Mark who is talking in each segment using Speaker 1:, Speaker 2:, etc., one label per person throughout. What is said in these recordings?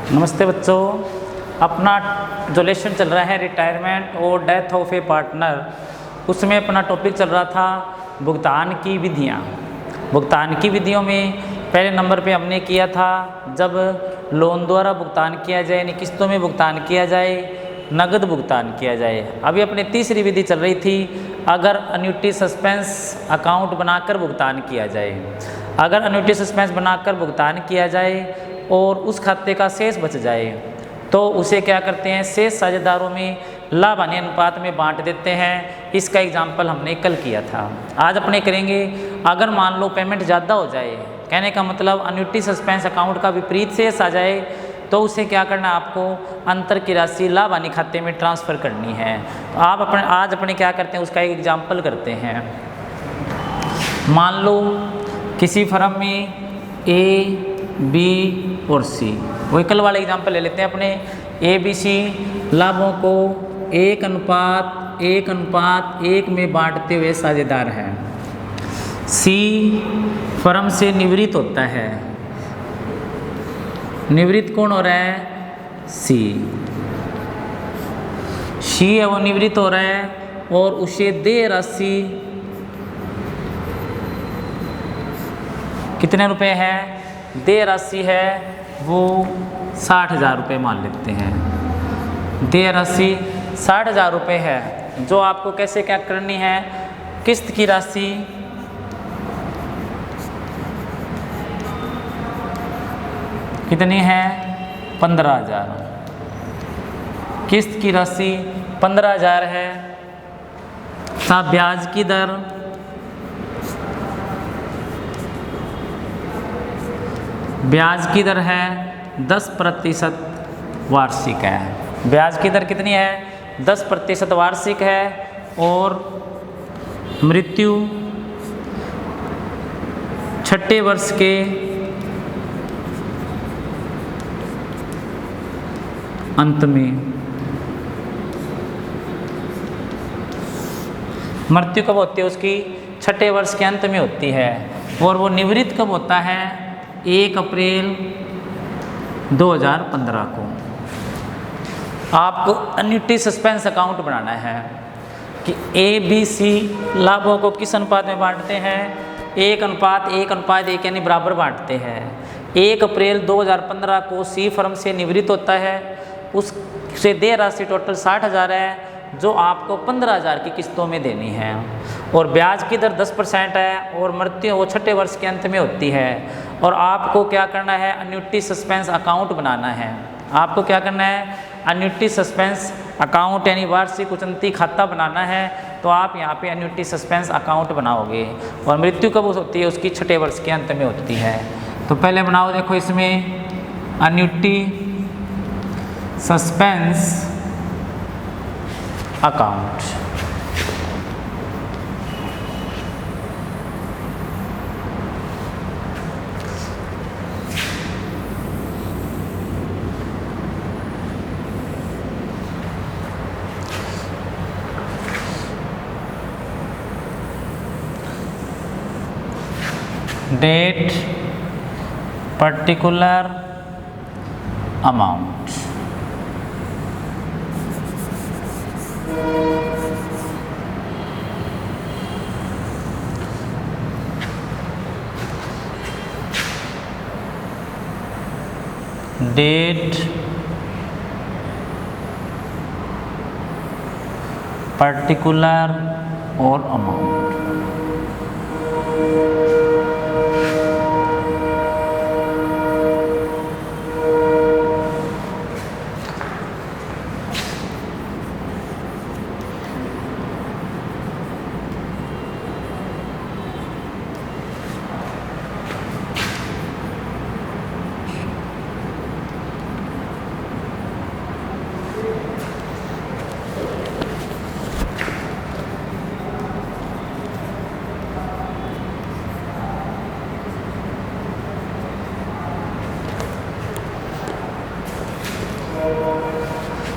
Speaker 1: नमस्ते बच्चों। अपना जो लेसन चल रहा है रिटायरमेंट और डेथ ऑफ ए पार्टनर, उसमें अपना टॉपिक चल रहा था भुगतान की विधियाँ। भुगतान की विधियों में पहले नंबर पे हमने किया था जब लोन द्वारा भुगतान किया जाए, यानी किस्तों में भुगतान किया जाए, नगद भुगतान किया जाए। अभी अपने तीसरी विधि चल रही थी अगर अन्युटी सस्पेंस अकाउंट बनाकर भुगतान किया जाए। अगर अन्युटी सस्पेंस बनाकर भुगतान किया जाए और उस खाते का शेष बच जाए तो उसे क्या करते हैं, शेष साझेदारों में लाभ हानि अनुपात में बांट देते हैं। इसका एग्जाम्पल हमने कल किया था। आज अपने करेंगे अगर मान लो पेमेंट ज़्यादा हो जाए, कहने का मतलब अन्युटी सस्पेंस अकाउंट का विपरीत शेष आ जाए, तो उसे क्या करना है, आपको अंतर की राशि लाभ हानि खाते में ट्रांसफ़र करनी है। तो आप आज अपने क्या करते हैं उसका एक एग्जाम्पल करते हैं। मान लो किसी फर्म में ए, बी और सी, वही कल वाले एग्जाम्पल ले लेते हैं अपने। ए बी सी लाभों को 1:1:1 में बांटते हुए साझेदार हैं। सी फर्म से निवृत्त होता है। निवृत्त कौन हो रहा है, सी है वो निवृत्त हो रहा है और उसे देय राशि कितने रुपए है, देय राशि है वो 60,000 रुपये मान लेते हैं। देय राशि 60,000 रुपये है, जो आपको कैसे क्या करनी है, किस्त की राशि कितनी है, 15,000। किस्त की राशि 15,000 है। ब्याज की दर है 10% वार्षिक है। ब्याज की दर कितनी है, 10% वार्षिक है। और मृत्यु 6ठे वर्ष के अंत में। मृत्यु कब होती है उसकी, 6ठे वर्ष के अंत में होती है। और वो निवृत्त कब होता है, 1 अप्रैल 2015 को। आपको अन्युटी सस्पेंस अकाउंट बनाना है कि ए बी सी लाभों को किस अनुपात में बांटते हैं, 1:1:1 यानी बराबर बांटते हैं। 1 अप्रैल 2015 को सी फर्म से निवृत्त होता है, उससे देय राशि टोटल 60,000 है, जो आपको 15,000 की किस्तों में देनी है। और ब्याज की दर 10% है और मृत्यु वो 6ठे वर्ष के अंत में होती है। और आपको क्या करना है, अन्युटी सस्पेंस अकाउंट बनाना है। आपको क्या करना है, अन्युटी सस्पेंस अकाउंट यानी वार्षिक उचंती खाता बनाना है। तो आप यहाँ पे अन्युटी सस्पेंस अकाउंट बनाओगे। और मृत्यु कब होती है, उसकी 6ठे वर्ष के अंत में होती है। तो पहले बनाओ, देखो इसमें annuity suspense account. Date particular amount. Date particular और अमाउंट।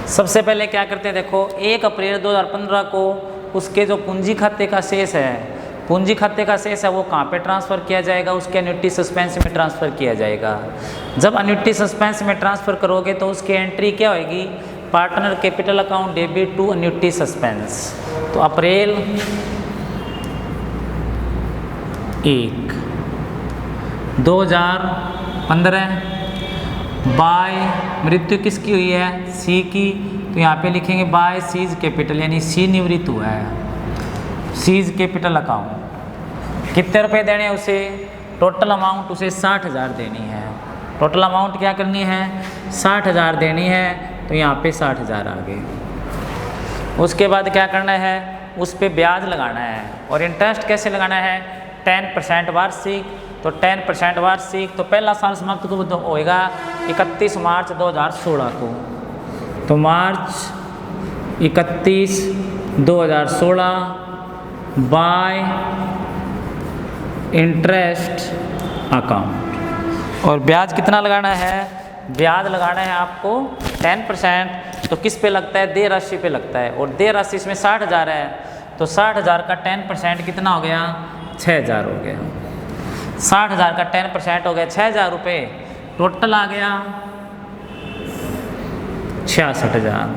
Speaker 1: सबसे पहले क्या करते हैं, देखो 1 अप्रैल 2015 को उसके जो पूंजी खाते का शेष है पूंजी खाते का शेष है वो कहाँ पे ट्रांसफ़र किया जाएगा, उसके एन्युटी सस्पेंस में ट्रांसफ़र किया जाएगा। जब एन्युटी सस्पेंस में ट्रांसफ़र करोगे तो उसकी एंट्री क्या होगी, partner capital account debit to annuity suspense. तो अप्रैल 1 2015 बाय मृत्यु किसकी हुई है, सी की, तो यहाँ पे लिखेंगे बाय सीज कैपिटल, यानी सी निवृत्त हुआ है, सीज कैपिटल अकाउंट। कितने रुपए देने हैं उसे, टोटल अमाउंट उसे 60,000 देनी है। टोटल अमाउंट क्या करनी है, 60,000 देनी है, तो यहाँ पे 60,000 आ गए। उसके बाद क्या करना है, उस पर ब्याज लगाना है, और इंटरेस्ट कैसे लगाना है, 10% वार्षिक। तो 10% वार्षिक, तो पहला साल समाप्त कब होएगा, 31 मार्च 2016 को। तो मार्च 31 2016 बाय इंटरेस्ट अकाउंट। और ब्याज कितना लगाना है, ब्याज लगाना है आपको 10%। तो किस पे लगता है, देय राशि पे लगता है, और देय राशि इसमें 60,000 है, तो 60,000 का 10% कितना हो गया, 6,000 हो गया। 60,000 का 10% हो गया 6,000 रुपये, टोटल आ गया 66,000।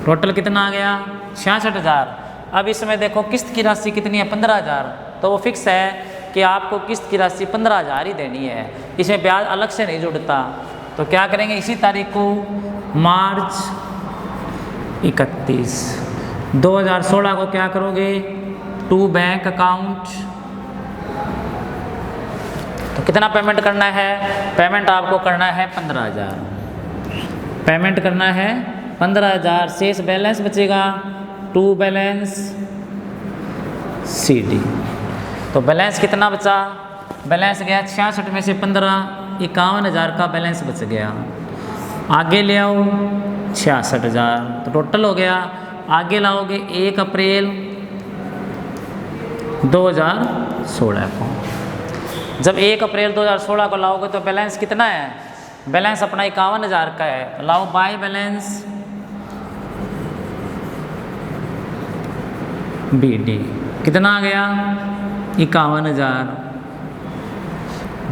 Speaker 1: टोटल कितना आ गया, 66,000। अब इसमें देखो किस्त की राशि कितनी है, 15,000, तो वो फिक्स है कि आपको किस्त की राशि 15,000 ही देनी है, इसमें ब्याज अलग से नहीं जुड़ता। तो क्या करेंगे, इसी तारीख को मार्च 31 2016 को क्या करोगे, टू बैंक अकाउंट। तो कितना पेमेंट करना है, पेमेंट आपको करना है 15,000, पेमेंट करना है 15,000। शेष बैलेंस बचेगा टू बैलेंस CD। तो बैलेंस कितना बचा, बैलेंस गया 66 में से 15, 51,000 का बैलेंस बच गया। आगे ले आओ 66,000, तो टोटल हो गया। आगे लाओगे 1 अप्रैल 2016 को। जब 1 अप्रैल 2016 को लाओगे तो बैलेंस कितना है, बैलेंस अपना 51,000 का है। तो लाओ बाय बैलेंस BD, कितना आ गया 51,000।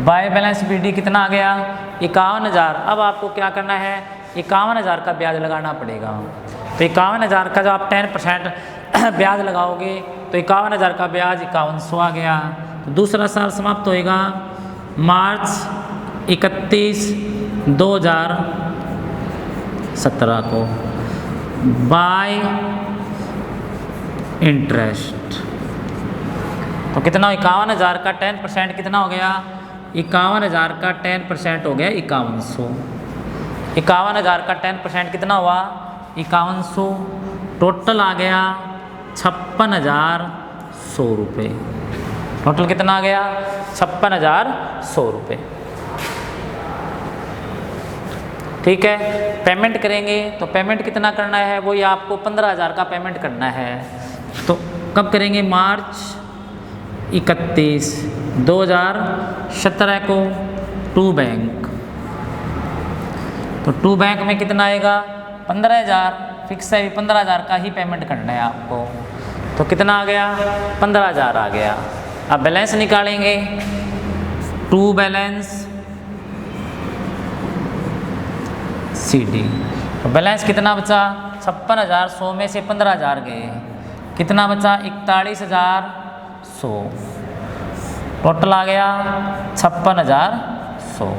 Speaker 1: बाय बैलेंस BD कितना आ गया 51,000। अब आपको क्या करना है, 51,000 का ब्याज लगाना पड़ेगा। तो 51,000 का जो आप 10% ब्याज लगाओगे तो 51,000 का ब्याज 5100 आ गया। तो दूसरा साल समाप्त होएगा मार्च 31 2017 को बाय इंटरेस्ट। तो कितना, 51,000 का 10% कितना हो गया, 51,000 का 10% हो गया 5100। 51,000 का 10% कितना हुआ 5100। टोटल आ गया 56,100 रुपये। टोटल कितना आ गया 56,100 रुपये। ठीक है, पेमेंट करेंगे तो पेमेंट कितना करना है, वो ये आपको 15,000 का पेमेंट करना है। तो कब करेंगे, मार्च 31 2017 को टू बैंक। तो टू बैंक में कितना आएगा 15,000, फिक्स है 15,000 का ही पेमेंट करना है आपको। तो कितना आ गया 15,000 आ गया। अब बैलेंस निकालेंगे, टू बैलेंस CD। तो बैलेंस कितना बचा 56,100 में से 15,000 गए, कितना बचा 41,100। टोटल आ गया 56,100।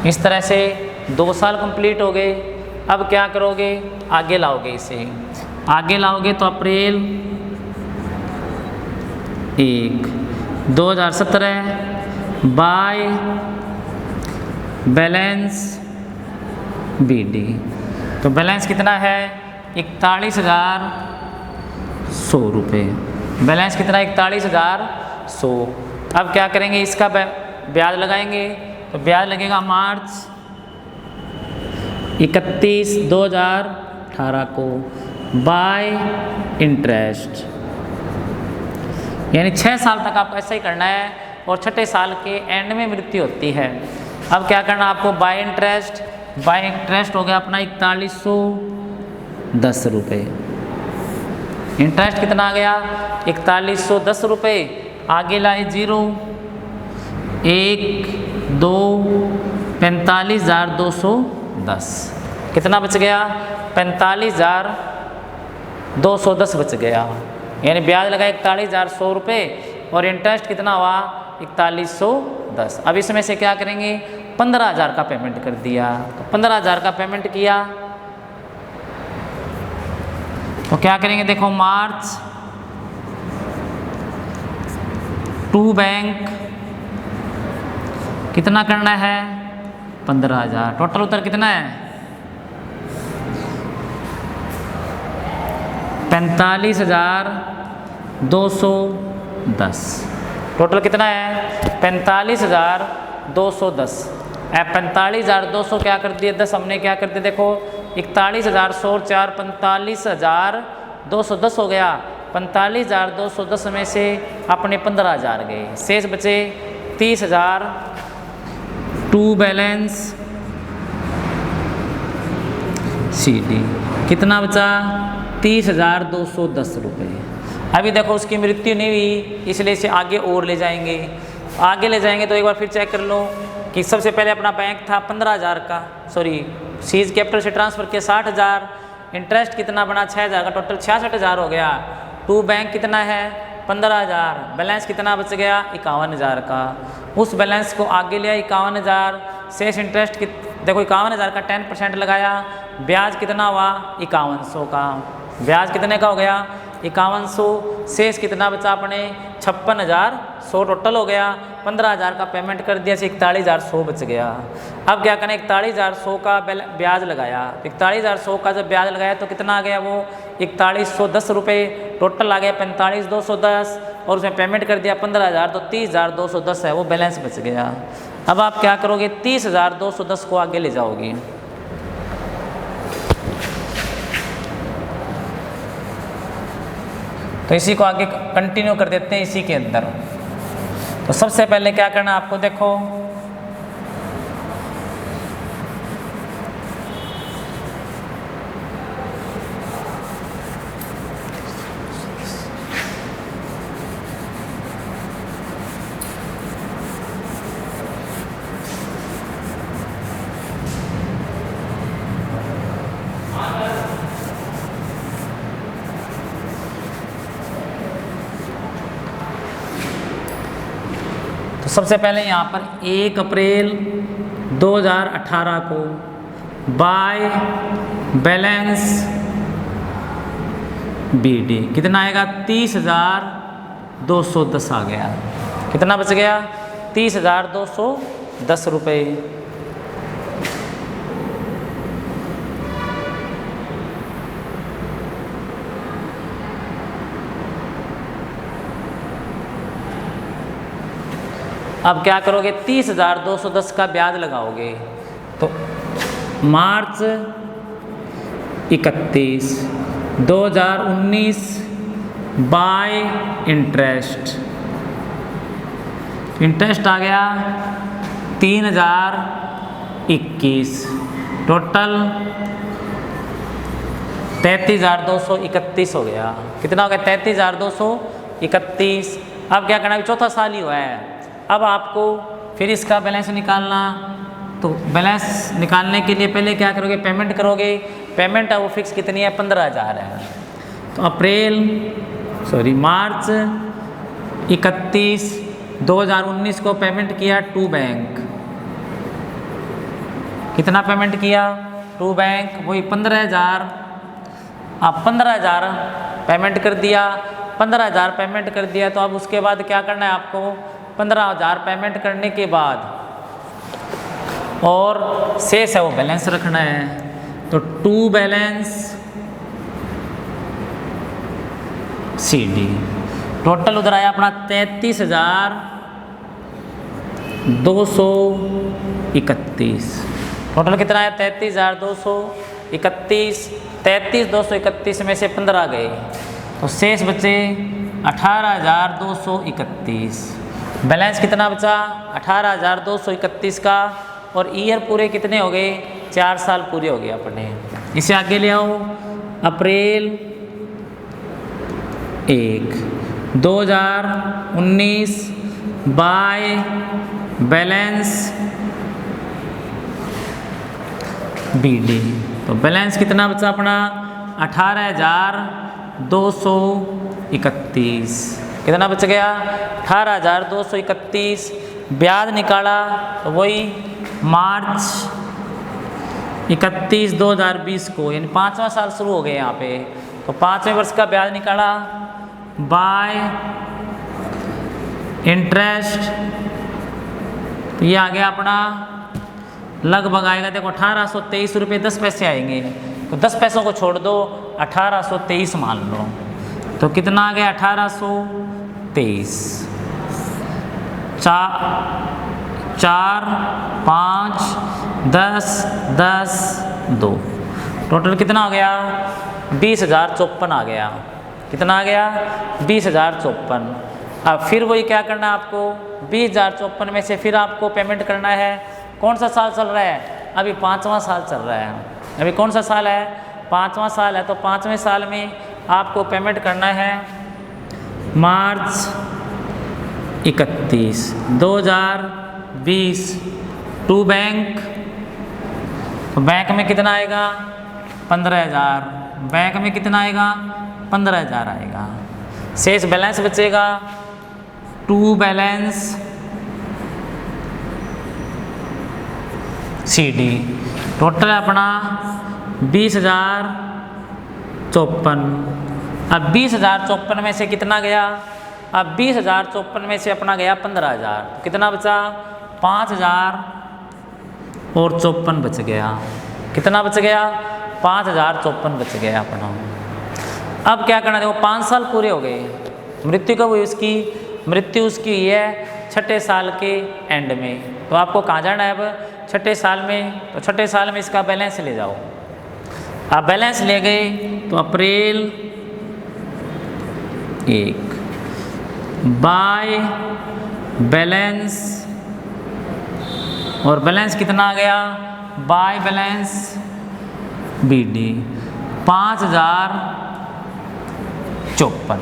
Speaker 1: इस तरह से 2 साल कंप्लीट हो गए। अब क्या करोगे, आगे लाओगे, इसे आगे लाओगे तो अप्रैल 1 2017 बाय बैलेंस BD। तो बैलेंस कितना है 41,100 रुपये। बैलेंस कितना 41,100। अब क्या करेंगे, इसका ब्याज लगाएंगे। तो ब्याज लगेगा मार्च 31 2018 को बाय इंटरेस्ट। यानी 6 साल तक आपको ऐसा ही करना है, और छठे साल के एंड में मृत्यु होती है। अब क्या करना आपको, बाय इंटरेस्ट। बाय इंटरेस्ट हो गया अपना 4110 रुपये। इंटरेस्ट कितना आ गया 4110 रुपये। आगे लाए 0, 1, 2, 45,210। कितना बच गया? 45,210 बच गया। यानी ब्याज लगा 41,100 रुपये और इंटरेस्ट कितना हुआ? 4110। अब इसमें से क्या करेंगे? 15,000 का पेमेंट कर दिया। तो 15,000 का पेमेंट किया तो क्या करेंगे? देखो, मार्च टू बैंक कितना करना है? 15,000। टोटल उत्तर कितना है? 45,210। टोटल कितना है? 45,210। अब 45,200 क्या कर दिए? 10 हमने क्या कर दिया? देखो, 41,100 और 4 45,210 हो गया। 45,210 में से अपने 15,000 गए, शेष बचे 30,000। टू बैलेंस CD कितना बचा? 30,210 रुपये। अभी देखो उसकी मृत्यु नहीं हुई, इसलिए इसे आगे और ले जाएंगे। आगे ले जाएंगे तो एक बार फिर चेक कर लो कि सबसे पहले अपना बैंक था 15,000 का, सॉरी सीज कैपिटल से ट्रांसफ़र किया 60,000। इंटरेस्ट कितना बना? 6,000 का। टोटल 66,000 हो गया। टू बैंक कितना है? 15,000। बैलेंस कितना बच गया? 51,000 का। उस बैलेंस को आगे लिया 51,000। शेष इंटरेस्ट देखो 51,000 का 10% लगाया। ब्याज कितना हुआ? 5100 का। ब्याज कितने का हो गया? 5100। शेष कितना बचा अपने? 56,100 टोटल हो गया। 15,000 का पेमेंट कर दिया, 41,100 बच गया। अब क्या करें? 41,100 का ब्याज लगाया। 41,100 का जब ब्याज लगाया तो कितना आ गया? वो 4110 रुपये। टोटल आ गया 45,210 और उसमें पेमेंट कर दिया 15,000, तो 30,210 है वो बैलेंस बच गया। अब आप क्या करोगे? 30,210 को आगे ले जाओगे। तो इसी को आगे कंटिन्यू कर देते हैं इसी के अंदर। तो सबसे पहले क्या करना आपको? देखो, सबसे पहले यहाँ पर 1 अप्रैल 2018 को बाय बैलेंस BD कितना आएगा? 30,210 आ गया। कितना बच गया? 30,210 रुपये। अब क्या करोगे? 30,210 का ब्याज लगाओगे। तो मार्च 31, 2019 बाय इंटरेस्ट। इंटरेस्ट आ गया 3,021। टोटल 33,231 हो गया। कितना हो गया? 33,231। अब क्या करना? चौथा साल ही हुआ है। अब आपको फिर इसका बैलेंस निकालना। तो बैलेंस निकालने के लिए पहले क्या करोगे? पेमेंट करोगे। पेमेंट है वो फिक्स कितनी है? 15,000 है। तो मार्च 31, 2019 को पेमेंट किया टू बैंक। कितना पेमेंट किया? टू बैंक वही 15,000। अब 15,000 पेमेंट कर दिया। 15,000 पेमेंट कर दिया तो अब उसके बाद क्या करना है आपको? 15,000 पेमेंट करने के बाद और शेष है वो बैलेंस रखना है। तो टू बैलेंस CD टोटल उधर आया अपना 33,231। टोटल कितना आया? 33,231। 33,231 में से 15 गए तो शेष बचे 18,231। बैलेंस कितना बचा? 18,231 का। और ईयर पूरे कितने हो गए? 4 साल पूरे हो गए अपने। इसे आगे ले आओ। अप्रैल 1, 2019 बाय बैलेंस BD। तो बैलेंस कितना बचा अपना 18,231। कितना बच गया 18,231। ब्याज निकाला तो वही मार्च 31, 2020 को, यानी 5वां साल शुरू हो गया यहाँ पे। तो 5वें वर्ष का ब्याज निकाला बाय इंटरेस्ट, तो ये आ गया अपना लगभग आएगा, देखो 1823 रुपये 10 पैसे आएंगे। तो 10 पैसों को छोड़ दो, 1823 मान लो। तो कितना आ गया 1823। 4, 5, 10, 10, 2, टोटल कितना हो गया 20,054 आ गया। कितना आ गया 20,054। अब फिर वही क्या करना है आपको, 20,054 में से फिर आपको पेमेंट करना है। कौन सा साल चल रहा है, अभी 5वां साल चल रहा है। अभी कौन सा साल है, 5वां साल है। तो 5वें साल में आपको पेमेंट करना है मार्च 31, 2020 टू बैंक। तो बैंक में कितना आएगा 15,000। बैंक में कितना आएगा 15,000 आएगा। शेष बैलेंस बचेगा टू बैलेंस CD। टोटल अपना 20,054। अब 20,054 में से कितना गया, अब 20,054 में से अपना गया 15,000। तो कितना बचा 5,054 बच गया। कितना बच गया 5,054 बच गया अपना। अब क्या करना, देखो 5 साल पूरे हो गए। मृत्यु कब हुई उसकी, मृत्यु उसकी हुई है 6ठे साल के एंड में। तो आपको कहाँ जाना है अब 6ठे साल में। तो 6ठे साल में इसका बैलेंस ले जाओ। आप बैलेंस ले गए तो अप्रैल 1 बाय बैलेंस, और बैलेंस कितना आ गया बाय बैलेंस BD 5,054।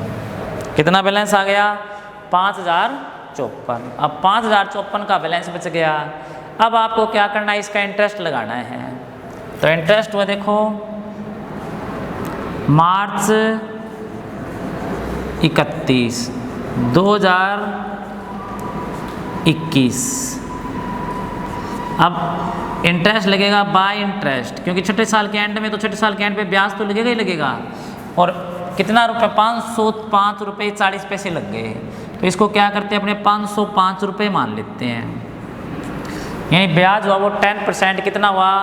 Speaker 1: कितना बैलेंस आ गया 5,054। अब 5,054 का बैलेंस बच गया। अब आपको क्या करना है, इसका इंटरेस्ट लगाना है। तो इंटरेस्ट वो देखो मार्च 31, 2021। अब इंटरेस्ट लगेगा बाय इंटरेस्ट, क्योंकि 6ठे साल के एंड में, तो 6ठे साल के एंड पे ब्याज तो लगेगा ही लगेगा। और कितना रुपये 505 रुपये 40 पैसे लग गए। तो इसको क्या करते हैं अपने 505 रुपये मान लेते हैं। यानी ब्याज हुआ वो 10%, कितना हुआ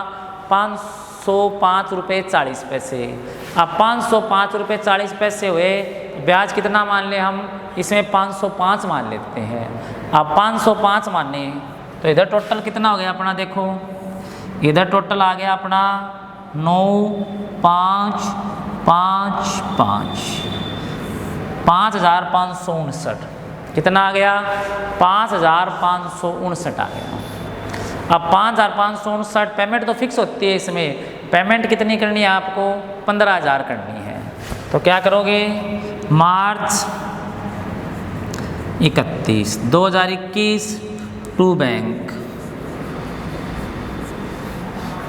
Speaker 1: 505 रुपये 40 पैसे। अब 505 रुपये 40 पैसे हुए, ब्याज कितना मान ले हम, इसमें 505 मान लेते हैं। अब 505 माने तो इधर टोटल कितना हो गया अपना, देखो इधर टोटल आ गया अपना 9,555 5,559। कितना आ गया 5,559 आ गया। अब 5,559 पेमेंट तो फिक्स होती है, इसमें पेमेंट कितनी करनी है आपको 15,000 करनी है। तो क्या करोगे मार्च 31, 2021 टू बैंक।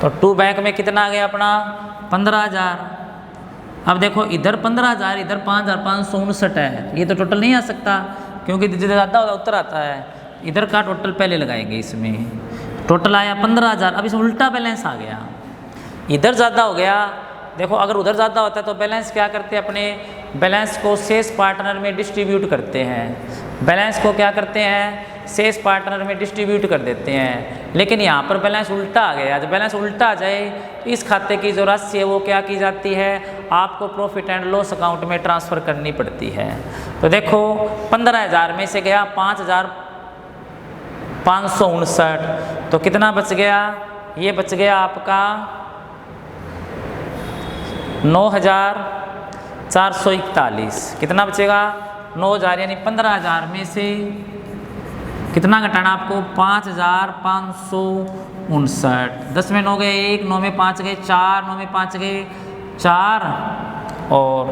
Speaker 1: तो टू बैंक में कितना आ गया अपना 15,000। अब देखो इधर 15,000, इधर 5,559 है। ये तो टोटल नहीं आ सकता, क्योंकि जितना ज़्यादा होगा उत्तर आता है। इधर का टोटल पहले लगाएंगे, इसमें टोटल आया 15,000। अब इसमें उल्टा बैलेंस आ गया, इधर ज़्यादा हो गया। देखो अगर उधर ज़्यादा होता है तो बैलेंस क्या करते हैं, अपने बैलेंस को शेष पार्टनर में डिस्ट्रीब्यूट करते हैं। बैलेंस को क्या करते हैं, शेष पार्टनर में डिस्ट्रीब्यूट कर देते हैं। लेकिन यहाँ पर बैलेंस उल्टा आ गया। जब बैलेंस उल्टा आ जाए तो इस खाते की जो राशि है वो क्या की जाती है, आपको प्रॉफिट एंड लॉस अकाउंट में ट्रांसफ़र करनी पड़ती है। तो देखो 15,000 में से गया 5,559। तो कितना बच गया, ये बच गया आपका 9,441। कितना बचेगा 9,000, यानी 15,000 में से कितना घटाना आपको 5,559। 10 में 9 गए 1, 9 में 5 गए 4, 9 में 5 गए 4 और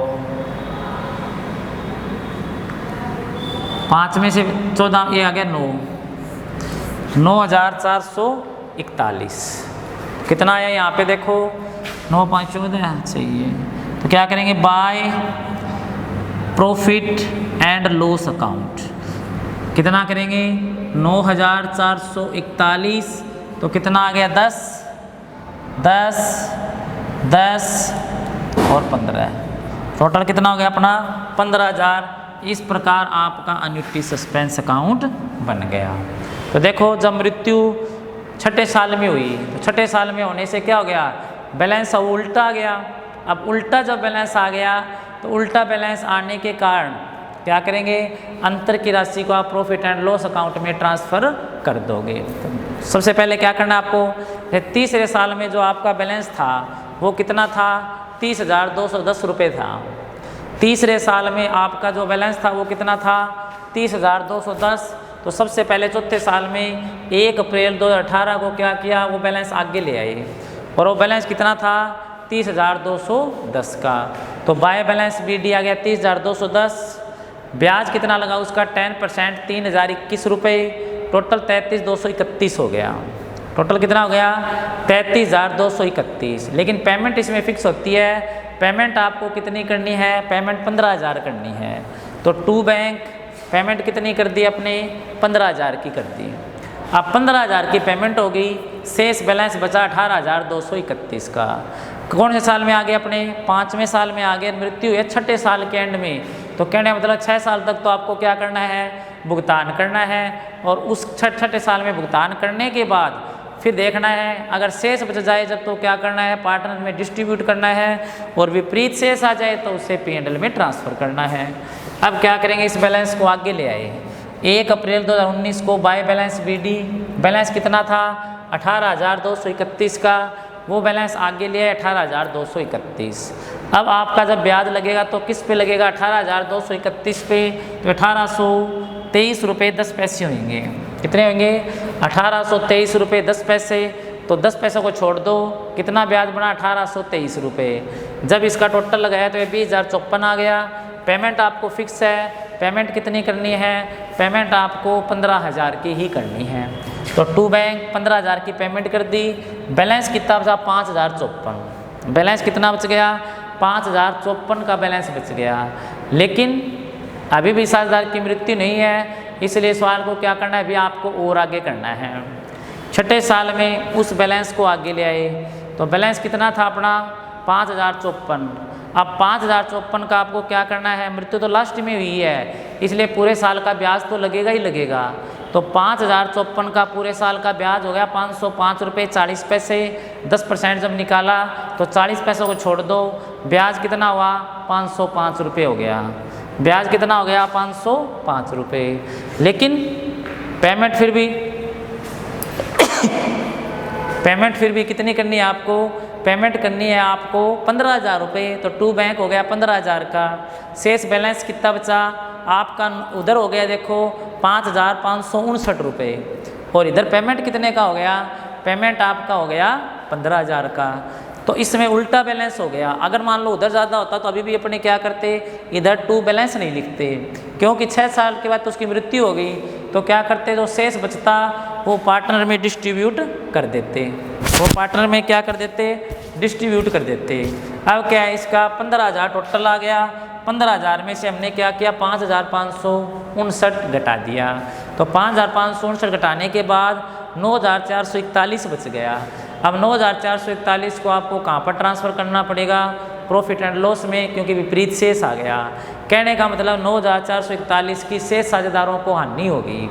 Speaker 1: 5 में से 14, ये आ गया 9,441। कितना आया यहाँ पे देखो, 9 5 14 चाहिए। तो क्या करेंगे, by profit and loss account कितना करेंगे, 9,441। तो कितना आ गया, 10 10 10 और 15, टोटल कितना हो गया अपना 15,000। इस प्रकार आपका अन्युटी सस्पेंस अकाउंट बन गया। तो देखो जब मृत्यु छठे साल में हुई तो छठे साल में होने से क्या हो गया, बैलेंस अब उल्टा आ गया। अब उल्टा जब बैलेंस आ गया तो उल्टा बैलेंस आने के कारण क्या करेंगे, अंतर की राशि को आप प्रॉफिट एंड लॉस अकाउंट में ट्रांसफ़र कर दोगे। तो सबसे पहले क्या करना है आपको, तीसरे साल में जो आपका बैलेंस था वो कितना था, 30,210 रुपये था। तीसरे साल में आपका जो बैलेंस था वो कितना था, 30,210। तो सबसे पहले चौथे साल में 1 अप्रैल 2018 को क्या किया, वो बैलेंस आगे ले आए और वो बैलेंस कितना था, 30,210 का। तो बाय बैलेंस BD आ गया 30,210। ब्याज कितना लगा उसका 10%, 3,021 रुपये, टोटल 33,231 हो गया। टोटल कितना हो गया, 33,231। लेकिन पेमेंट इसमें फिक्स होती है, पेमेंट आपको कितनी करनी है, पेमेंट 15,000 करनी है। तो टू बैंक पेमेंट कितनी कर दी अपने, 15,000 की कर दी। अब 15,000 की पेमेंट हो गई, शेष बैलेंस बचा 18,231 का। कौन से साल में आ गए, अपने 5वें साल में आ गए। मृत्यु है छठे साल के एंड में, तो कहने मतलब 6 साल तक तो आपको क्या करना है, भुगतान करना है। और उस छठे साल में भुगतान करने के बाद फिर देखना है, अगर शेष बच जाए जब तो क्या करना है, पार्टनर में डिस्ट्रीब्यूट करना है, और विपरीत शेष आ जाए तो उसे P&L में ट्रांसफ़र करना है। अब क्या करेंगे, इस बैलेंस को आगे ले आए। 1 अप्रैल 2019 को बाय बैलेंस BD बैलेंस कितना था, 18,231 का, वो बैलेंस आगे ले आए 18,231। अब आपका जब ब्याज लगेगा तो किस पे लगेगा, 18,231 पे, तो 1,823 रुपये 10 पैसे होंगे। कितने होंगे, 1,823 रुपये 10 पैसे। तो 10 पैसों को छोड़ दो, कितना ब्याज बना, 1,823 रुपये। जब इसका टोटल लगाया तो ये 20,054 आ गया। पेमेंट आपको फिक्स है, पेमेंट कितनी करनी है, पेमेंट आपको 15,000 की ही करनी है। तो टू बैंक 15,000 की पेमेंट कर दी। बैलेंस कितना बचा, 5,054। बैलेंस कितना बच गया, 5,054 का बैलेंस बच गया। लेकिन अभी भी 7,000 की मृत्यु नहीं है, इसलिए सवाल को क्या करना है, अभी आपको और आगे करना है। छठे साल में उस बैलेंस को आगे ले आए, तो बैलेंस कितना था अपना, 5,054। अब 5,054 का आपको क्या करना है, मृत्यु तो लास्ट में हुई है, इसलिए पूरे साल का ब्याज तो लगेगा ही लगेगा। तो 5,054 का पूरे साल का ब्याज हो गया 505 रुपये 40 पैसे। 10% जब निकाला तो 40 पैसों को छोड़ दो, ब्याज कितना हुआ, 505 रुपये हो गया। ब्याज कितना हो गया, 505 रुपये। लेकिन पेमेंट फिर भी कितनी करनी है आपको, पेमेंट करनी है आपको 15,000 रुपये। तो टू बैंक हो गया 15,000 का। शेष बैलेंस कितना बचा आपका, उधर हो गया देखो 5,559 रुपये, और इधर पेमेंट कितने का हो गया, पेमेंट आपका हो गया 15,000 का। तो इसमें उल्टा बैलेंस हो गया। अगर मान लो उधर ज़्यादा होता तो अभी भी अपने क्या करते, इधर टू बैलेंस नहीं लिखते, क्योंकि 6 साल के बाद तो उसकी मृत्यु हो गई। तो क्या करते, जो शेष बचता वो पार्टनर में डिस्ट्रीब्यूट कर देते, डिस्ट्रीब्यूट कर देते। अब क्या है, इसका 15,000 टोटल आ गया। 15,000 में से हमने क्या किया, 5,559 घटा दिया। तो 5,559 घटाने के बाद 9,441 बच गया। अब 9,441 को आपको कहाँ पर ट्रांसफ़र करना पड़ेगा, प्रॉफिट एंड लॉस में, क्योंकि विपरीत शेष आ गया। कहने का मतलब 9,441 की शेष साझेदारों को हानि होगी।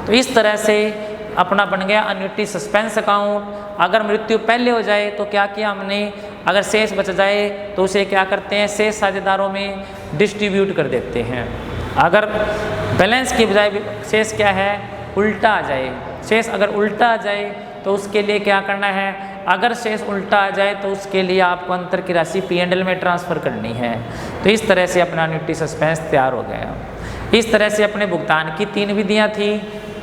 Speaker 1: तो इस तरह से अपना बन गया अन्युटी सस्पेंस अकाउंट। अगर मृत्यु पहले हो जाए तो क्या किया हमने, अगर शेष बच जाए तो उसे क्या करते हैं, शेष साझेदारों में डिस्ट्रीब्यूट कर देते हैं। अगर बैलेंस की बजाय शेष क्या है, उल्टा आ जाए, शेष अगर उल्टा आ जाए तो उसके लिए क्या करना है, अगर शेष उल्टा आ जाए तो उसके लिए आपको अंतर की राशि P&L में ट्रांसफ़र करनी है। तो इस तरह से अपना अन्युटी सस्पेंस तैयार हो गया। इस तरह से अपने भुगतान की 3 विधियाँ थी।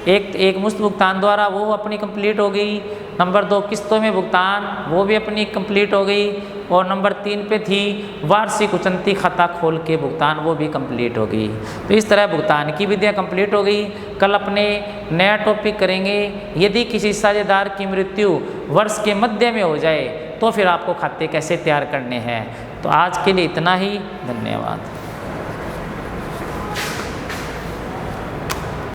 Speaker 1: एक मुफ्त भुगतान द्वारा वो अपनी कंप्लीट हो गई। नंबर 2 किस्तों में भुगतान, वो भी अपनी कंप्लीट हो गई। और नंबर 3 पे थी वार्षिक उचंती खाता खोल के भुगतान, वो भी कंप्लीट हो गई। तो इस तरह भुगतान की विधियाँ कंप्लीट हो गई। कल अपने नया टॉपिक करेंगे, यदि किसी साझेदार की मृत्यु वर्ष के मध्य में हो जाए तो फिर आपको खाते कैसे तैयार करने हैं। तो आज के लिए इतना ही, धन्यवाद।